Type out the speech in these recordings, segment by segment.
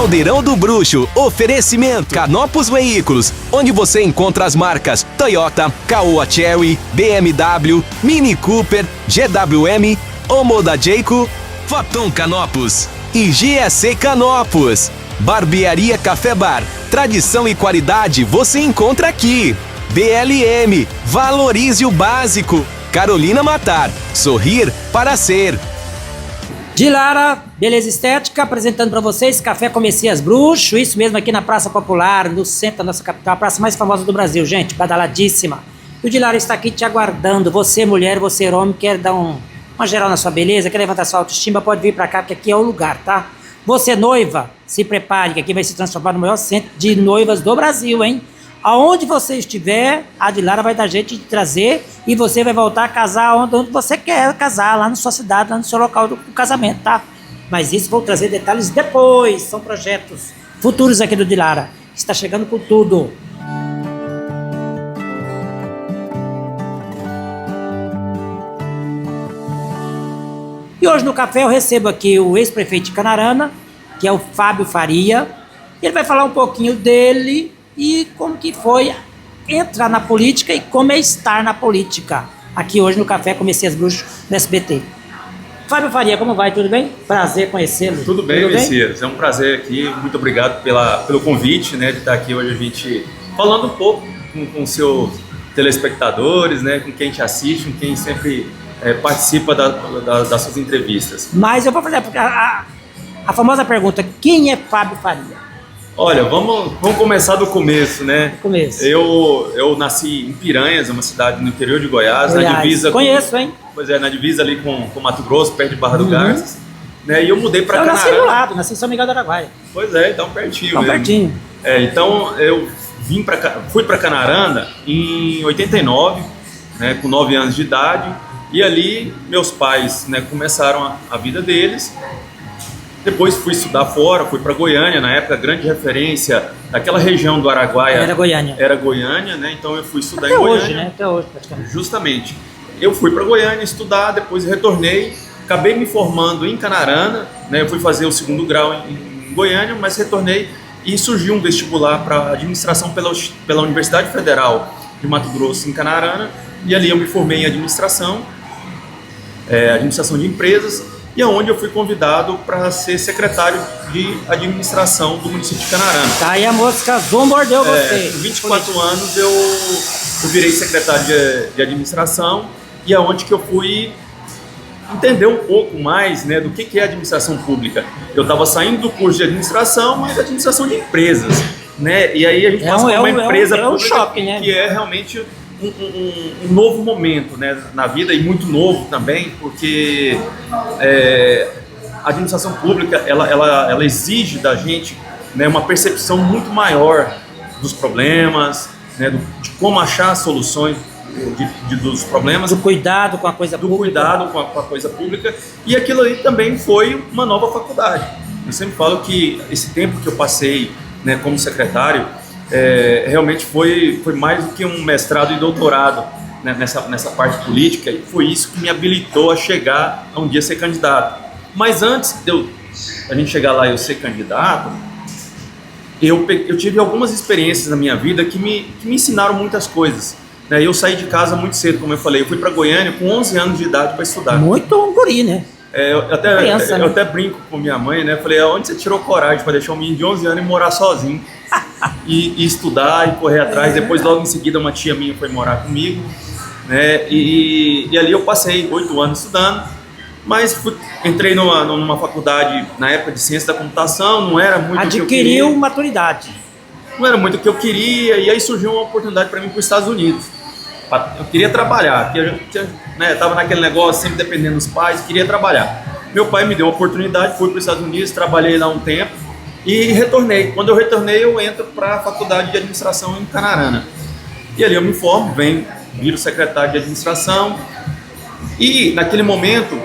Caldeirão do Bruxo, oferecimento Canopus Veículos, onde você encontra as marcas Toyota, Caoa Chery, BMW, Mini Cooper, GWM, Omoda Jayco, Foton Canopus e GSC Canopus. Barbearia Café Bar, tradição e qualidade você encontra aqui. BLM, valorize o básico. Carolina Matar, sorrir para ser. Dilara, Beleza Estética, apresentando para vocês Café com Messias Bruxo, isso mesmo aqui na Praça Popular, no centro da nossa capital, a praça mais famosa do Brasil, gente, badaladíssima. E o Dilara está aqui te aguardando, você mulher, você homem, quer dar uma geral na sua beleza, quer levantar sua autoestima, pode vir para cá, porque aqui é o lugar, tá? Você noiva, se prepare, que aqui vai se transformar no maior centro de noivas do Brasil, hein? Aonde você estiver, a Dilara vai dar jeito de trazer e você vai voltar a casar onde você quer casar, lá na sua cidade, lá no seu local do casamento, tá? Mas isso vou trazer detalhes depois, são projetos futuros aqui do Dilara. Está chegando com tudo. E hoje no café eu recebo aqui o ex-prefeito de Canarana, que é o Fábio Faria. Ele vai falar um pouquinho dele e como que foi entrar na política e como é estar na política. Aqui hoje no Café com Messias Bruxo, no SBT. Fábio Faria, como vai? Tudo bem? Prazer conhecê-lo. Tudo bem, Messias. É um prazer aqui. Muito obrigado pelo convite, né, de estar aqui hoje a gente falando um pouco com seus telespectadores, né, com quem te assiste, com quem sempre participa das suas entrevistas. Mas eu vou fazer a famosa pergunta, quem é Fábio Faria? Olha, vamos começar do começo, né? Começo. Eu nasci em Piranhas, uma cidade no interior de Goiás. Na divisa conheço, hein? Pois é, na divisa ali com Mato Grosso, perto de Barra do Garças. Né? E eu mudei para Canarana. Eu nasci do lado, nasci em São Miguel do Araguaia. Pois é, então pertinho mesmo. Pertinho. Então eu fui para Canarana em 89, né, com 9 anos de idade. E ali meus pais, né, começaram a vida deles. Depois fui estudar fora, fui para Goiânia, na época grande referência daquela região do Araguaia. Era Goiânia. Era Goiânia, né? Então eu fui estudar até em Goiânia. Hoje, né? Até hoje, praticamente. Justamente. Eu fui para Goiânia estudar, depois retornei, acabei me formando em Canarana, né? Eu fui fazer o segundo grau em Goiânia, mas retornei e surgiu um vestibular para administração pela Universidade Federal de Mato Grosso, em Canarana, e ali eu me formei em administração de empresas, e aonde eu fui convidado para ser secretário de administração do município de Canarana. Tá aí a moça casou, mordeu você. Com 24 anos eu virei secretário de administração, e aonde que eu fui entender um pouco mais, né, do que é administração pública. Eu estava saindo do curso de administração, mas administração de empresas, né? E aí a gente passa por uma empresa pública choque, né? Que é realmente um novo momento, né, na vida, e muito novo também, porque a administração pública ela exige da gente, né, uma percepção muito maior dos problemas, né, de como achar soluções dos problemas, do cuidado com a coisa pública. Cuidado com a coisa pública, e aquilo ali também foi uma nova faculdade. Eu sempre falo que esse tempo que eu passei, né, como secretário, realmente foi mais do que um mestrado e doutorado, né, nessa parte política, e foi isso que me habilitou a chegar a um dia ser candidato. Mas antes de a gente chegar lá e eu ser candidato, eu tive algumas experiências na minha vida que me ensinaram muitas coisas. Né? Eu saí de casa muito cedo, como eu falei, eu fui para Goiânia com 11 anos de idade para estudar. Muito guri, né? Eu até brinco com minha mãe, né? Falei, aonde você tirou coragem para deixar um menino de 11 anos e morar sozinho? e estudar e correr atrás. Depois, logo em seguida, uma tia minha foi morar comigo, né? E ali eu passei 8 anos estudando, mas entrei numa faculdade na época de ciência da computação, não era muito o que eu queria. Adquiriu maturidade. Não era muito o que eu queria, e aí surgiu uma oportunidade para mim para os Estados Unidos. Eu queria trabalhar, porque né, estava naquele negócio, sempre dependendo dos pais, queria trabalhar. Meu pai me deu uma oportunidade, fui para os Estados Unidos, trabalhei lá um tempo e retornei. Quando eu retornei, eu entro para a faculdade de administração em Canarana. E ali eu me formo, viro secretário de administração, e naquele momento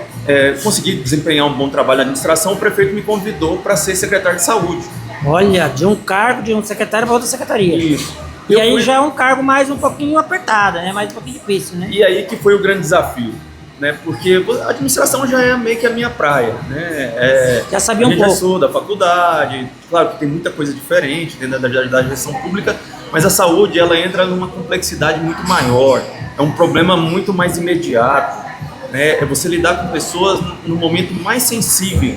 consegui desempenhar um bom trabalho na administração. O prefeito me convidou para ser secretário de saúde. Olha, de um cargo de um secretário para outra secretaria. Isso. E aí já é um cargo mais um pouquinho apertado, né? Mais um pouquinho difícil, né? E aí que foi o grande desafio. né? Porque a administração já é meio que a minha praia, né? Já sabia a um gente pouco. já sou da faculdade, claro que tem muita coisa diferente dentro da gestão pública, mas a saúde ela entra numa complexidade muito maior, é um problema muito mais imediato, né? É você lidar com pessoas no momento mais sensível,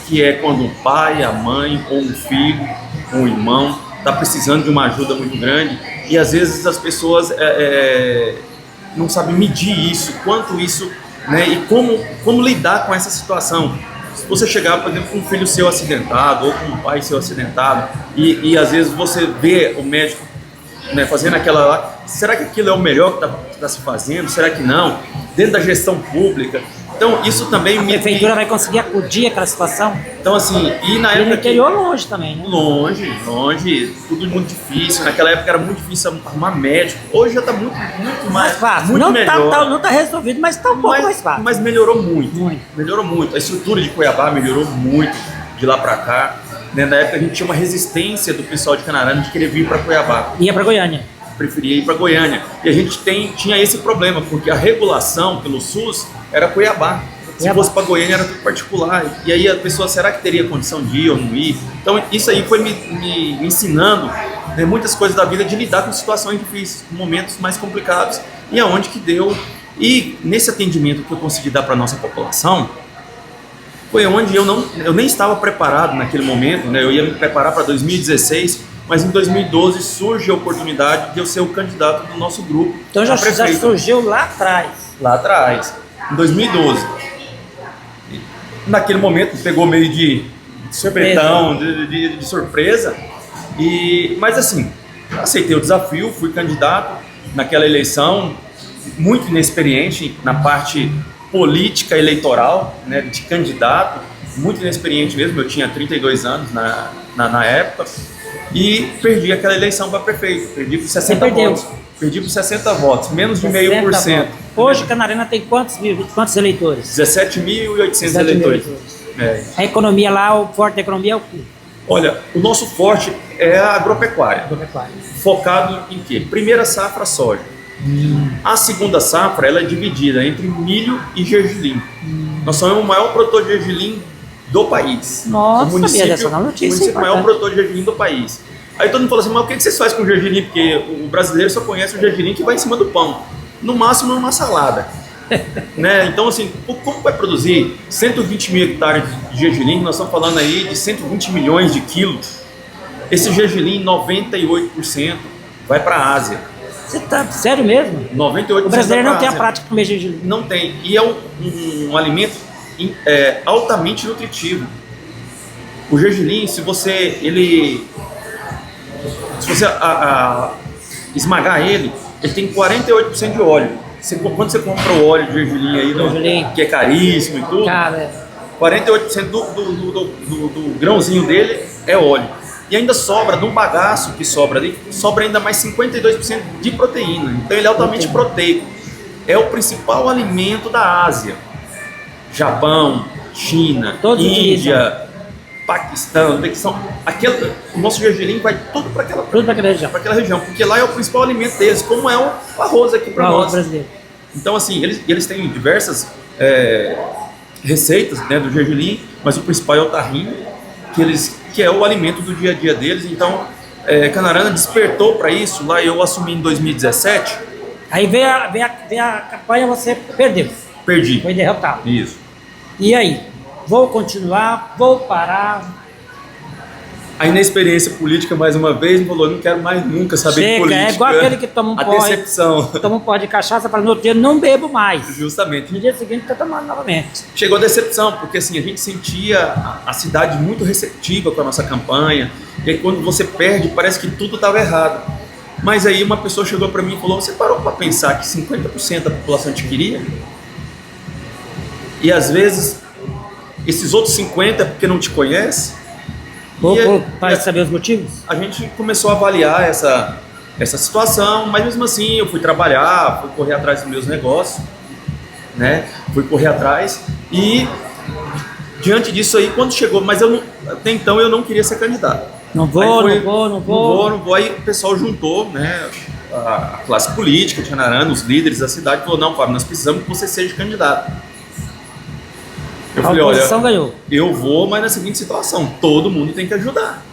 que é quando o pai, a mãe, ou um filho, ou um irmão está precisando de uma ajuda muito grande, e às vezes as pessoas não sabem medir isso, quanto isso, né, e como lidar com essa situação. Se você chegar, por exemplo, com um filho seu acidentado, ou com um pai seu acidentado, e às vezes você vê o médico, né, fazendo aquela lá, será que aquilo é o melhor que tá se fazendo? Será que não? Dentro da gestão pública. Então, isso também A prefeitura vai conseguir acudir àquela situação? Então, assim, e na E no época... interior longe também, né? Longe, tudo muito difícil. Naquela época era muito difícil arrumar médico. Hoje já está muito Mais mais fácil. muito Não melhor. não tá resolvido, mas tá um pouco mais fácil. Mas melhorou muito. Muito. Melhorou muito. A estrutura de Cuiabá melhorou muito de lá para cá. Né? Na época a gente tinha uma resistência do pessoal de Canarana de querer vir para Cuiabá. Ia para Goiânia. Preferia ir para Goiânia. E a gente tinha esse problema, porque a regulação pelo SUS era Cuiabá. Se fosse para Goiânia era tudo particular. E aí a pessoa, será que teria condição de ir ou não ir? Então isso aí foi me ensinando, né, muitas coisas da vida, de lidar com situações difíceis, com momentos mais complicados. E aonde que deu. E nesse atendimento que eu consegui dar para a nossa população, foi onde eu nem estava preparado naquele momento, né? Eu ia me preparar para 2016, mas em 2012 surge a oportunidade de eu ser o candidato do nosso grupo. Então já a prefeito. surgiu lá atrás. Lá atrás, em 2012. Naquele momento pegou meio de surpretão, de surpresa, mas assim, aceitei o desafio, fui candidato naquela eleição, muito inexperiente na parte política eleitoral, né, de candidato, muito inexperiente mesmo, eu tinha 32 anos na época, e perdi aquela eleição para prefeito, perdi por 60 votos. Perdi por 60 votos, menos de 0,5%. Hoje Canarana tem quantos eleitores? 17.800 eleitores. A economia lá, o forte da economia é o quê? Olha, o nosso forte é a agropecuária. Focado em quê? Primeira safra, soja. A segunda safra, ela é dividida entre milho e gergelim. Nós somos o maior produtor de gergelim do país. Nossa, o sabia dessa notícia. O município maior produtor de gergelim do país. Aí todo mundo fala assim, mas o que vocês fazem com o gergelim? Porque o brasileiro só conhece o gergelim que vai em cima do pão. No máximo uma salada. Né? Então assim, como vai produzir 120 mil hectares de gergelim? Nós estamos falando aí de 120 milhões de quilos. Esse gergelim, 98% vai para a Ásia. Você tá sério mesmo? 98% o brasileiro não tem a Ásia. prática de comer gergelim. Não tem. E é um alimento altamente nutritivo. O gergelim, se você esmagar ele tem 48% de óleo. Quando você compra o óleo de gergelim aí, que é caríssimo e tudo, 48% do grãozinho dele é óleo. E ainda sobra, de um bagaço que sobra ali, sobra ainda mais 52% de proteína. Então ele é altamente proteico. É o principal alimento da Ásia. Japão, China, Índia, Paquistão, Uzbequistão. O nosso gergelim vai tudo para aquela região, porque lá é o principal alimento deles, como é o arroz aqui para nós. Brasileiro. Então assim, eles têm diversas receitas, né, do gergelim, mas o principal é o tahine, que é o alimento do dia a dia deles. Então Canarana despertou para isso. Lá eu assumi em 2017. Aí veio a campanha, você perdeu. Perdi. Foi derrotado. Isso. E aí? Vou continuar, vou parar. Aí na experiência política, mais uma vez, me falou, não quero mais nunca saber de política. É igual aquele que toma um pó. Decepção. Toma um pó de cachaça, para no outro dia não bebo mais. Justamente. No dia seguinte está tomando novamente. Chegou a decepção, porque assim, a gente sentia a cidade muito receptiva com a nossa campanha. E aí quando você perde, parece que tudo estava errado. Mas aí uma pessoa chegou para mim e falou, você parou para pensar que 50% da população te queria? E às vezes, esses outros 50% é porque não te conhece? Para saber os motivos? A gente começou a avaliar essa situação, mas mesmo assim eu fui trabalhar, fui correr atrás dos meus negócios, né? Fui correr atrás e diante disso aí, quando chegou, mas até então eu não queria ser candidato. Não vou. Aí o pessoal juntou, né? a classe política de Canarana, os líderes da cidade, falou, não, Fábio, nós precisamos que você seja candidato. Eu falei, olha, ganhou. Eu vou, mas na seguinte situação, todo mundo tem que ajudar.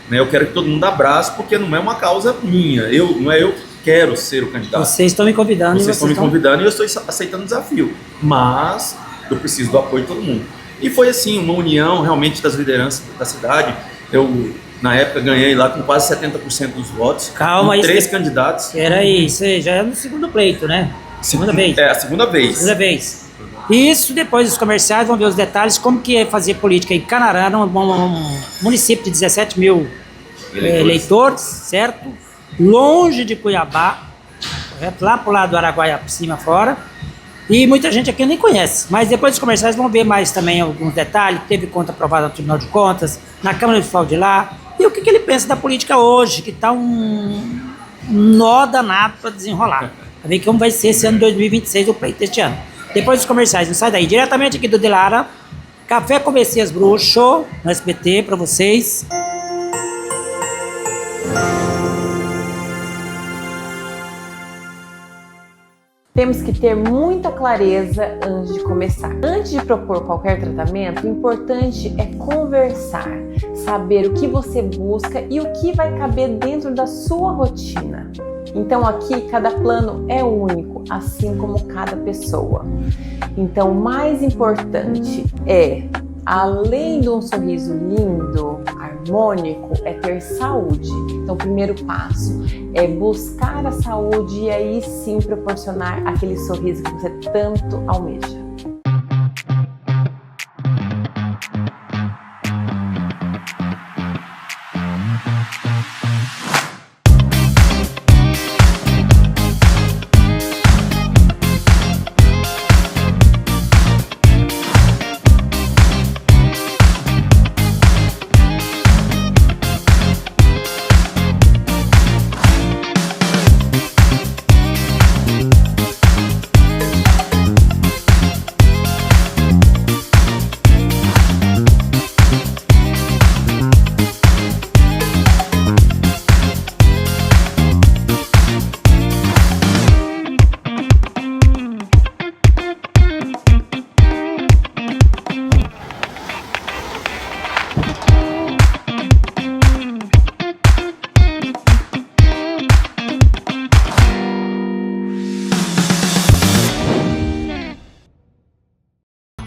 Né? Eu quero que todo mundo abrace, porque não é uma causa minha, não é eu que quero ser o candidato. Vocês estão me convidando. Vocês estão me convidando e eu estou aceitando o desafio. Mas eu preciso do apoio de todo mundo. E foi assim, uma união realmente das lideranças da cidade. Eu, na época, ganhei lá com quase 70% dos votos. Calma, com 3 candidatos. Era isso, já é no segundo pleito, né? Segunda vez. É, a segunda vez. Segunda vez. Isso, depois dos comerciais, vamos ver os detalhes, como que é fazer política em Canarana, um município de 17 mil eleitores, certo? Longe de Cuiabá, correto? Lá pro lado do Araguaia, por cima, fora. E muita gente aqui nem conhece, mas depois dos comerciais vão ver mais também alguns detalhes. Teve conta aprovada no Tribunal de Contas, na Câmara Municipal de lá. E o que ele pensa da política hoje, que está um nó danado para desenrolar. Para ver como vai ser esse ano 2026, o pleito deste ano. Depois dos comerciais, não sai daí. Diretamente aqui do Dilara, Café com Messias Bruxo, no SBT, para vocês. Temos que ter muita clareza antes de começar. Antes de propor qualquer tratamento, o importante é conversar, saber o que você busca e o que vai caber dentro da sua rotina. Então aqui cada plano é único, assim como cada pessoa. Então o mais importante é, além de um sorriso lindo, harmônico, é ter saúde. Então o primeiro passo é buscar a saúde e aí sim proporcionar aquele sorriso que você tanto almeja.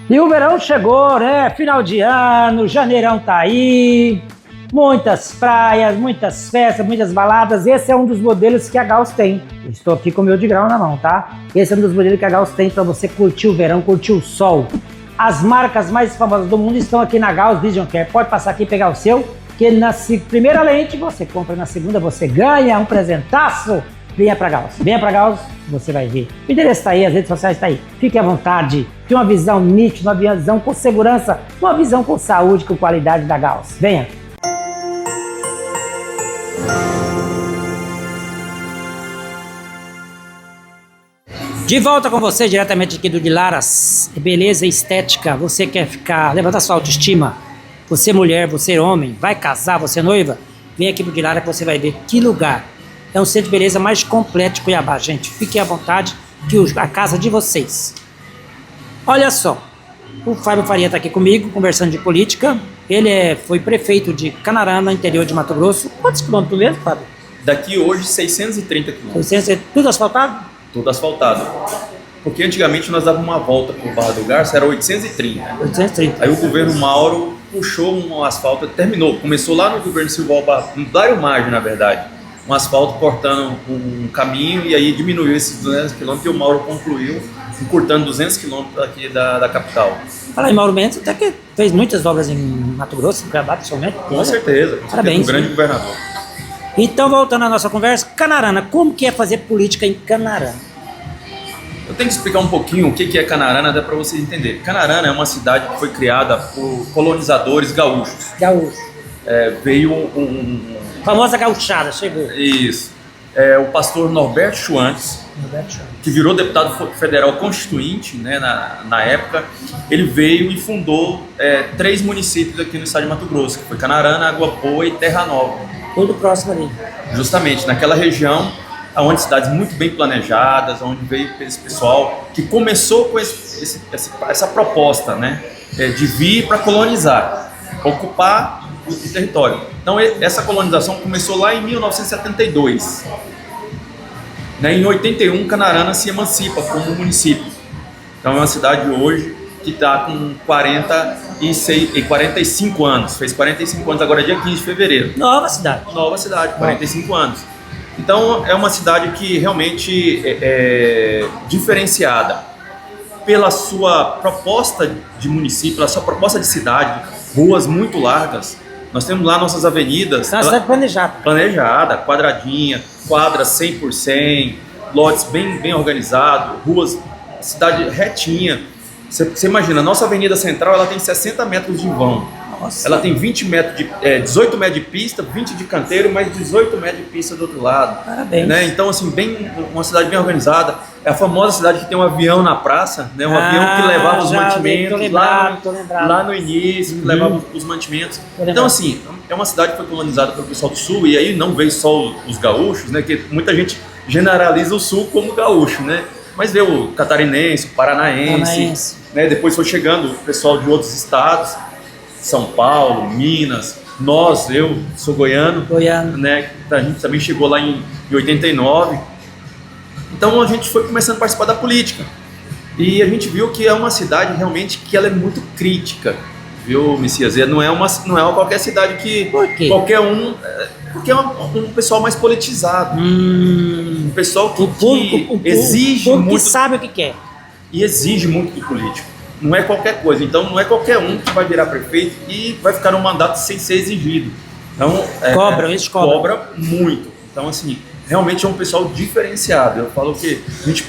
E o verão chegou, né? Final de ano, janeirão tá aí, muitas praias, muitas festas, muitas baladas. Esse é um dos modelos que a Gauss tem. Eu estou aqui com o meu de grau na mão, tá? Esse é um dos modelos que a Gauss tem para você curtir o verão, curtir o sol. As marcas mais famosas do mundo estão aqui na Gauss Vision Care. Pode passar aqui e pegar o seu, que na primeira lente você compra, na segunda você ganha um presentaço. Venha pra Gauss, você vai ver. O endereço está aí, as redes sociais estão aí. Fique à vontade. Tem uma visão nítida, uma visão com segurança, uma visão com saúde, com qualidade da Gauss. Venha. De volta com você, diretamente aqui do Dilaras. Beleza e estética. Você quer levantar sua autoestima? Você mulher, você homem, vai casar, você noiva? Vem aqui pro Dilara que você vai ver que lugar. É um centro de beleza mais completo de Cuiabá, gente. Fiquem à vontade, que a casa de vocês. Olha só, o Fábio Faria está aqui comigo, conversando de política. Ele foi prefeito de Canarana, interior de Mato Grosso. Quantos quilômetros mesmo, Fábio? Daqui hoje, 630 quilômetros. Tudo asfaltado? Tudo asfaltado. Porque antigamente nós dávamos uma volta por Barra do Garça, era 830. 830. Aí o governo Mauro puxou um asfalto, terminou. Começou lá no governo Silval, no Dário Maggi, na verdade. Um asfalto cortando um caminho e aí diminuiu esses 200 km e o Mauro concluiu encurtando 200 km aqui da capital. Fala aí, Mauro Mendes, até que fez muitas obras em Mato Grosso, em Cuiabá, principalmente. Com certeza. Parabéns. Um grande governador. Então, voltando à nossa conversa, Canarana, como que é fazer política em Canarana? Eu tenho que explicar um pouquinho o que é Canarana, até para vocês entenderem. Canarana é uma cidade que foi criada por colonizadores gaúchos. Gaúcho. Veio Famosa gauchada, chegou. Isso. O pastor Norberto Schwantz, que virou deputado federal constituinte, né, na época, ele veio e fundou 3 municípios aqui no estado de Mato Grosso, que foi Canarana, Água Boa e Terra Nova. Tudo próximo ali. Justamente, naquela região onde cidades muito bem planejadas, onde veio esse pessoal que começou com essa proposta, né, de vir para colonizar, ocupar o território. Então essa colonização começou lá em 1972. Né, em 81, Canarana se emancipa como município. Então é uma cidade hoje que está com 45 anos. Fez 45 anos agora, dia 15 de fevereiro. Nova cidade. Nova cidade, 45 anos. Então é uma cidade que realmente é diferenciada pela sua proposta de município, pela sua proposta de cidade, ruas muito largas. Nós temos lá nossas avenidas. É uma cidade planejada. Planejada, quadradinha, quadras 100 por 100, lotes bem organizados, ruas, cidade retinha. Você imagina, a nossa avenida central ela tem 60 metros de vão. Nossa. Ela tem 18 metros de pista, 20 de canteiro, mais 18 metros de pista do outro lado. Parabéns. Né? Então, assim, uma cidade bem organizada. É a famosa cidade que tem um avião na praça, né? Um avião que levava os mantimentos lá no início, que levava os mantimentos. Então, assim, é uma cidade que foi colonizada pelo pessoal do Sul, e aí não veio só os gaúchos, né? Que muita gente generaliza o Sul como gaúcho, né? Mas veio o catarinense, o paranaense. Né? Depois foi chegando o pessoal de outros estados, São Paulo, Minas, eu sou goiano. Né? A gente também chegou lá em 89. Então a gente foi começando a participar da política. E a gente viu que é uma cidade realmente que ela é muito crítica, viu, Messias? Não é uma qualquer cidade que Por quê? qualquer um... Porque é um pessoal mais politizado. Um pessoal que exige muito... que sabe o que quer. E exige muito do político. Não é qualquer coisa. Então não é qualquer um que vai virar prefeito e vai ficar no mandato sem ser exigido. Então cobra muito. Então assim, realmente é um pessoal diferenciado. Eu falo que a gente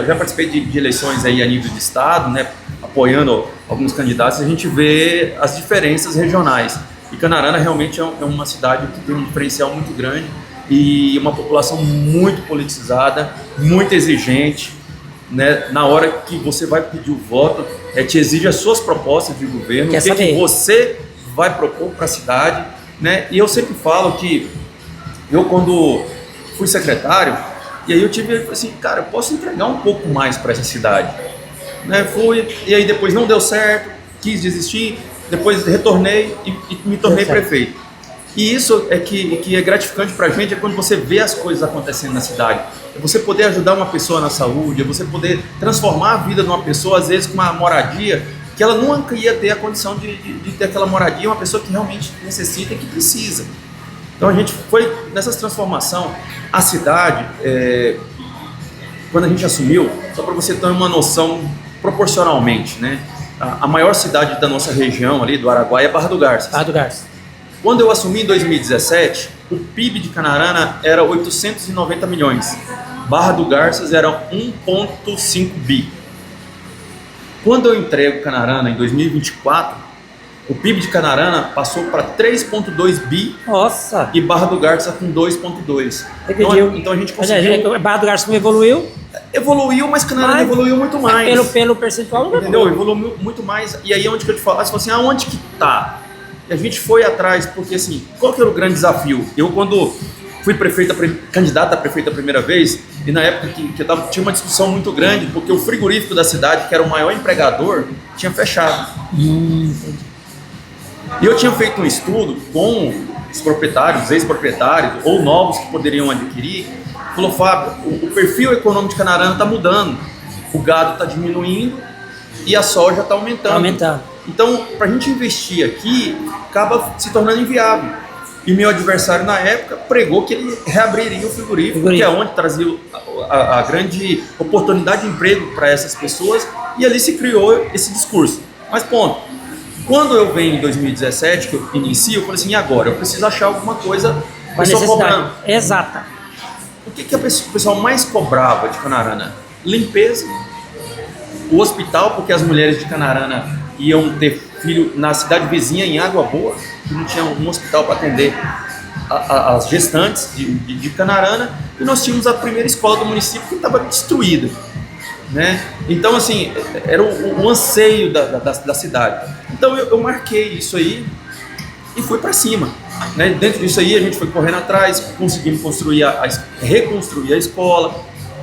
já participei de eleições aí a nível de estado, né, apoiando alguns candidatos, e a gente vê as diferenças regionais. E Canarana realmente é uma cidade que tem um diferencial muito grande e uma população muito politizada, muito exigente. Né? Na hora que você vai pedir o voto, te exige as suas propostas de governo, o que você vai propor para a cidade. Né? E eu sempre falo que eu, quando fui secretário, e aí eu tive assim, cara, eu posso entregar um pouco mais para essa cidade. Né? E aí depois não deu certo, quis desistir, depois retornei e me tornei prefeito. E isso que é gratificante para a gente, é quando você vê as coisas acontecendo na cidade. É você poder ajudar uma pessoa na saúde, é você poder transformar a vida de uma pessoa, às vezes com uma moradia, que ela nunca ia ter a condição de ter aquela moradia, uma pessoa que realmente necessita e que precisa. Então a gente foi nessas transformações. A cidade, quando a gente assumiu, só para você ter uma noção proporcionalmente, né? A maior cidade da nossa região ali, do Araguaia, é Barra do Garças. Barra do Garças. Quando eu assumi em 2017, o PIB de Canarana era 890 milhões. Barra do Garças era 1,5 bi. Quando eu entrego Canarana em 2024, o PIB de Canarana passou para 3,2 bi. Nossa! E Barra do Garças com 2,2. Então a gente conseguiu... Barra do Garças não evoluiu? Evoluiu, mas Canarana evoluiu muito mais. Pelo percentual não entendeu? Evoluiu muito mais. E aí onde que eu te falo? Você falou assim, aonde que tá? E a gente foi atrás, porque assim, qual que era o grande desafio? Eu, quando fui candidato a prefeito a primeira vez, e na época que tinha uma discussão muito grande, porque o frigorífico da cidade, que era o maior empregador, tinha fechado. E eu tinha feito um estudo com os proprietários, ex-proprietários, ou novos que poderiam adquirir. Falou, Fábio, o perfil econômico de Canarana está mudando. O gado está diminuindo e a soja está aumentando. Então, para a gente investir aqui, acaba se tornando inviável. E meu adversário, na época, pregou que ele reabriria o frigorífico, que é onde trazia a grande oportunidade de emprego para essas pessoas, e ali se criou esse discurso. Mas, ponto. Quando eu venho em 2017, que eu inicio, eu falei assim, e agora? Eu preciso achar alguma coisa para cobrando. Exata. O que o pessoal mais cobrava de Canarana? Limpeza. O hospital, porque as mulheres de Canarana iam ter filho na cidade vizinha, em Água Boa, que não tinha um hospital para atender as gestantes de Canarana, e nós tínhamos a primeira escola do município que estava destruída. Né? Então, assim, era o anseio da cidade. Então, eu marquei isso aí e fui para cima. Né? Dentro disso aí, a gente foi correndo atrás, conseguimos reconstruir a escola,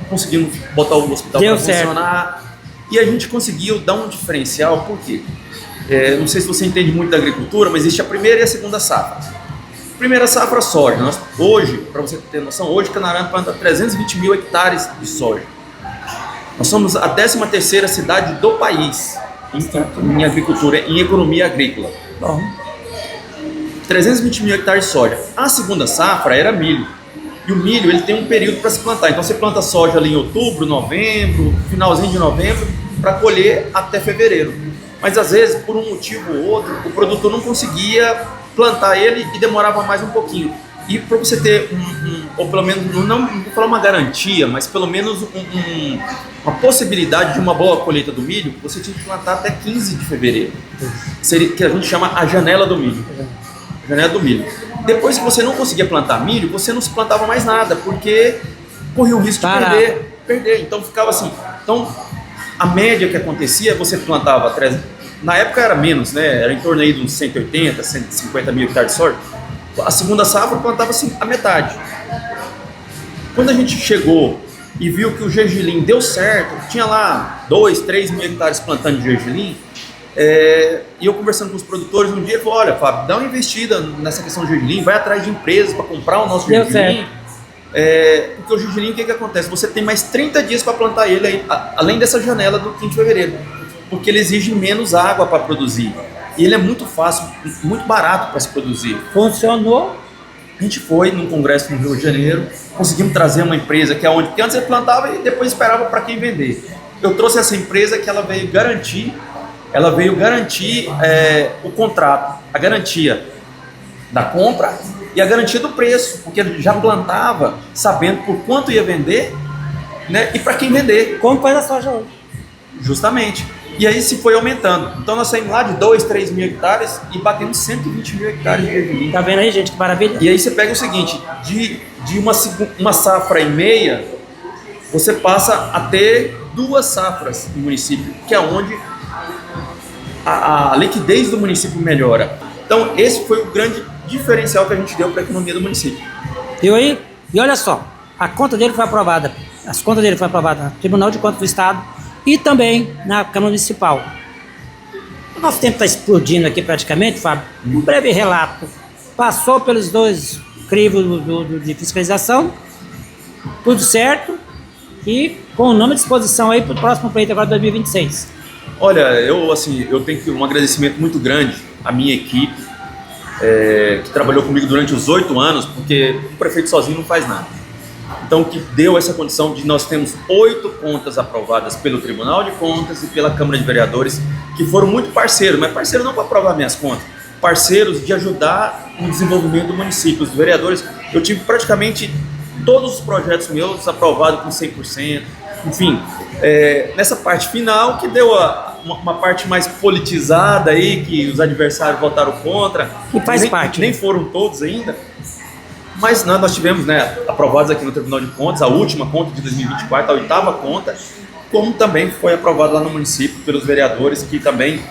conseguimos botar o hospital para funcionar. E a gente conseguiu dar um diferencial, por quê? Não sei se você entende muito da agricultura, mas existe a primeira e a segunda safra. Primeira safra, soja. Hoje, para você ter noção, hoje Canarana planta 320 mil hectares de soja. Nós somos a 13ª cidade do país em agricultura, em economia agrícola. Bom. 320 mil hectares de soja. A segunda safra era milho. E o milho ele tem um período para se plantar. Então você planta soja ali em outubro, novembro, finalzinho de novembro, para colher até fevereiro. Mas às vezes, por um motivo ou outro, o produtor não conseguia plantar ele e demorava mais um pouquinho. E para você ter ou pelo menos, não vou falar uma garantia, mas pelo menos uma possibilidade de uma boa colheita do milho, você tinha que plantar até 15 de fevereiro. Seria, que a gente chama a janela do milho. Janela do milho. Depois que você não conseguia plantar milho, você não se plantava mais nada, porque corria o risco de perder. Então ficava assim. Então, a média que acontecia, você plantava, na época era menos, né? Era em torno aí de uns 180, 150 mil hectares de soja. A segunda safra plantava assim, a metade. Quando a gente chegou e viu que o gergelim deu certo, tinha lá 2, 3 mil hectares plantando de gergelim, e eu conversando com os produtores um dia, eu falei, olha, Fábio, dá uma investida nessa questão de gergelim, vai atrás de empresas para comprar o nosso gergelim. Porque o gergelim, o que acontece? Você tem mais 30 dias para plantar ele, aí, além dessa janela do 15 de fevereiro, porque ele exige menos água para produzir. E ele é muito fácil, muito barato para se produzir. Funcionou. A gente foi num congresso no Rio de Janeiro, conseguimos trazer uma empresa que antes ele plantava e depois esperava para quem vender. Eu trouxe essa empresa que ela veio garantir o contrato, a garantia da compra e a garantia do preço, porque ele já plantava sabendo por quanto ia vender, né, e para quem vender. Como faz a soja hoje? Justamente. E aí se foi aumentando. Então nós saímos lá de 2, 3 mil hectares e batemos 120 mil hectares de gergelim. Tá vendo aí, gente? Que maravilha. E aí você pega o seguinte, de uma safra e meia, você passa a ter 2 safras no município, que é onde a liquidez do município melhora. Então esse foi o grande diferencial que a gente deu para a economia do município. Viu aí? E olha só, a conta dele foi aprovada, as contas dele foram aprovadas no Tribunal de Contas do Estado e também na Câmara Municipal. O nosso tempo está explodindo aqui praticamente, Fábio. Um breve relato. Passou pelos 2 crivos de fiscalização, tudo certo, e com o nome à disposição aí para o próximo pleito agora de 2026. Olha, eu tenho um agradecimento muito grande à minha equipe, que trabalhou comigo durante os 8 anos, porque o prefeito sozinho não faz nada. Então, que deu essa condição de nós termos 8 contas aprovadas pelo Tribunal de Contas e pela Câmara de Vereadores, que foram muito parceiros, mas parceiros não para aprovar minhas contas, parceiros de ajudar no desenvolvimento do município. Os vereadores, eu tive praticamente todos os projetos meus aprovados com 100%, enfim, nessa parte final que deu uma parte mais politizada aí, que os adversários votaram contra, que faz parte, nem foram todos ainda. Mas nós tivemos, né, aprovados aqui no Tribunal de Contas, a última conta de 2024, a 8ª conta, como também foi aprovado lá no município pelos vereadores que também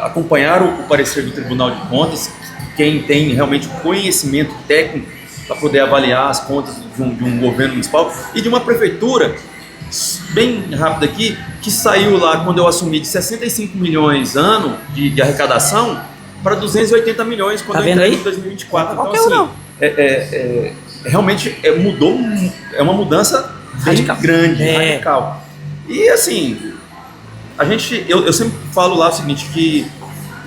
acompanharam o parecer do Tribunal de Contas, quem tem realmente conhecimento técnico para poder avaliar as contas de um governo municipal e de uma prefeitura, bem rápido aqui, que saiu lá quando eu assumi de 65 milhões ano de arrecadação para 280 milhões quando eu entrei em 2024. Então, assim, realmente mudou, é uma mudança radical. Grande, radical. E assim, eu sempre falo lá o seguinte, que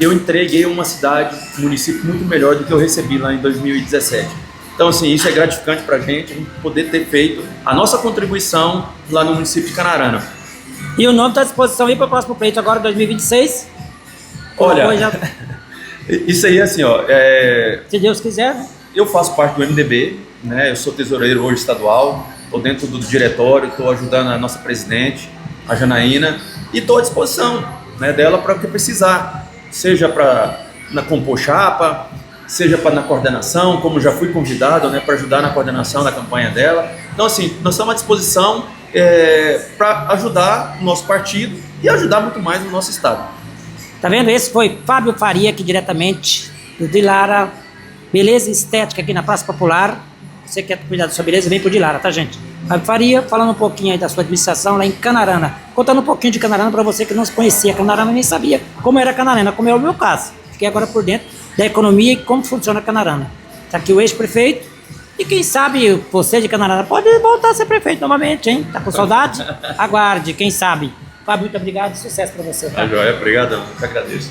eu entreguei uma cidade, um município muito melhor do que eu recebi lá em 2017. Então assim, isso é gratificante pra gente poder ter feito a nossa contribuição lá no município de Canarana. E o nome está à disposição aí para o próximo pleito agora, 2026? Olha, isso aí assim, se Deus quiser, né? Eu faço parte do MDB, né? Eu sou tesoureiro hoje estadual, estou dentro do diretório, estou ajudando a nossa presidente, a Janaína, e estou à disposição, né, dela para o que precisar, seja na compor chapa, seja na coordenação, como já fui convidado, né, para ajudar na coordenação da campanha dela. Então assim, nós estamos à disposição para ajudar o nosso partido e ajudar muito mais o nosso estado. Tá vendo? Esse foi Fábio Faria, aqui diretamente do Dilara Beleza Estética aqui na Praça Popular. Você quer cuidar da sua beleza, vem pro Dilara, tá, gente? Fábio Faria, falando um pouquinho aí da sua administração lá em Canarana. Contando um pouquinho de Canarana para você que não se conhecia Canarana, nem sabia como era Canarana, como é o meu caso. Fiquei agora por dentro da economia e como funciona Canarana. Tá aqui o ex-prefeito. E quem sabe você de Canarana pode voltar a ser prefeito novamente, hein? Tá com saudade? Aguarde, quem sabe. Fábio, muito obrigado e sucesso para você. Tá joia, obrigado, eu que agradeço.